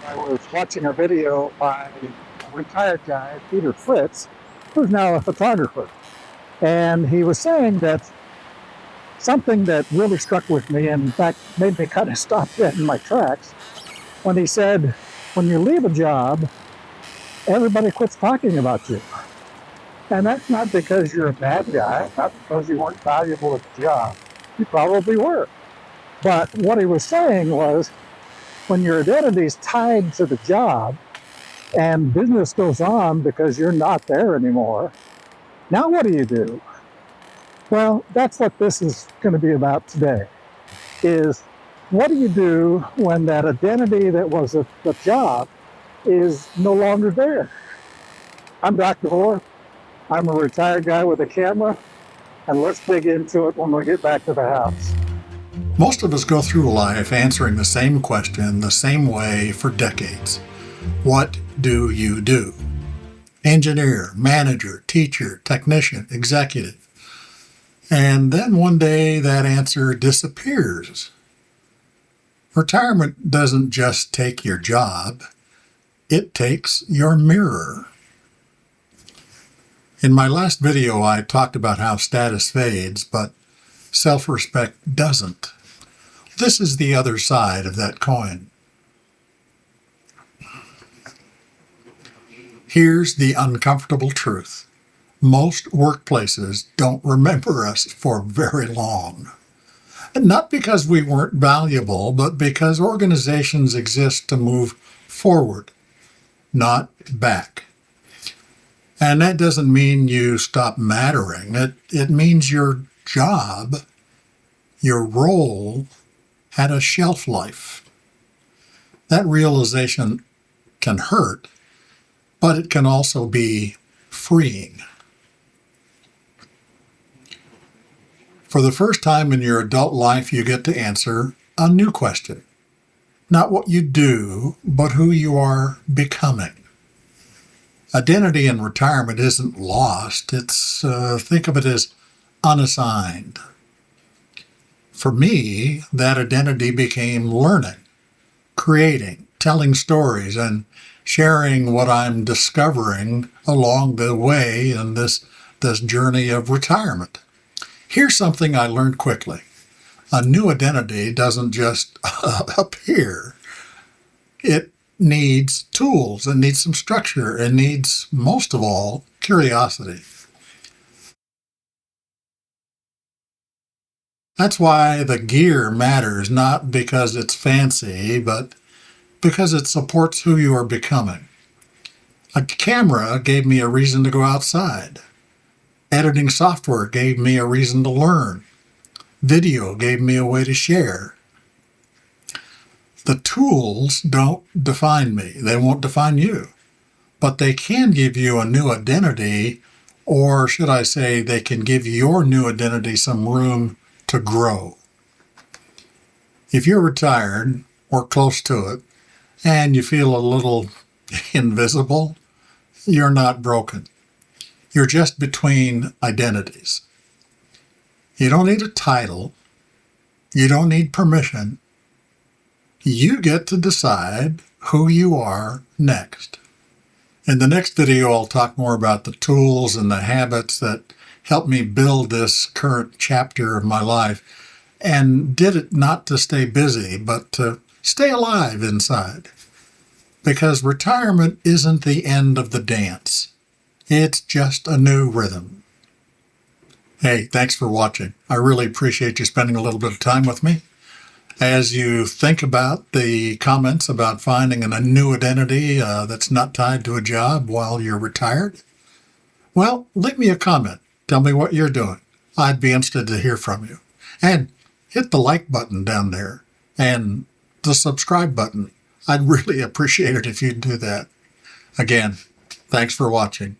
I was watching a video by a retired guy, Peter Fritz, who's now a photographer. And he was saying that something that really struck with me, and in fact made me kind of stop dead in my tracks, when he said, when you leave a job, everybody quits talking about you. And that's not because you're a bad guy, not because you weren't valuable at the job. You probably were. But what he was saying was, when your identity is tied to the job and business goes on because you're not there anymore, now what do? Well, that's what this is going to be about today, is what do you do when that identity that was the job is no longer there? I'm Dr. Hoare. I'm a retired guy with a camera, and let's dig into it when we get back to the house. Most of us go through life answering the same question the same way for decades. What do you do? Engineer, manager, teacher, technician, executive. And then one day that answer disappears. Retirement doesn't just take your job, it takes your mirror. In my last video, I talked about how status fades, but self-respect doesn't. This is the other side of that coin. Here's the uncomfortable truth. Most workplaces don't remember us for very long. Not because we weren't valuable, but because organizations exist to move forward, not back. And that doesn't mean you stop mattering. It means your job, your role, had a shelf life. That realization can hurt, but it can also be freeing. For the first time in your adult life, you get to answer a new question. Not what you do, but who you are becoming. Identity in retirement isn't lost. Think of it as unassigned. For me, that identity became learning, creating, telling stories, and sharing what I'm discovering along the way in this journey of retirement. Here's something I learned quickly. A new identity doesn't just appear. It needs tools, it needs some structure, it needs, most of all, curiosity. That's why the gear matters, not because it's fancy, but because it supports who you are becoming. A camera gave me a reason to go outside. Editing software gave me a reason to learn. Video gave me a way to share. The tools don't define me. They won't define you. But they can give you a new identity, or should I say, they can give your new identity some room to grow. If you're retired or close to it, and you feel a little invisible, you're not broken. You're just between identities. You don't need a title. You don't need permission. You get to decide who you are next. In the next video, I'll talk more about the tools and the habits that helped me build this current chapter of my life, and did it not to stay busy, but to stay alive inside. Because retirement isn't the end of the dance. It's just a new rhythm. Hey, thanks for watching. I really appreciate you spending a little bit of time with me. As you think about the comments about finding a new identity that's not tied to a job while you're retired, well, leave me a comment. Tell me what you're doing. I'd be interested to hear from you. And hit the like button down there and the subscribe button. I'd really appreciate it if you'd do that. Again, thanks for watching.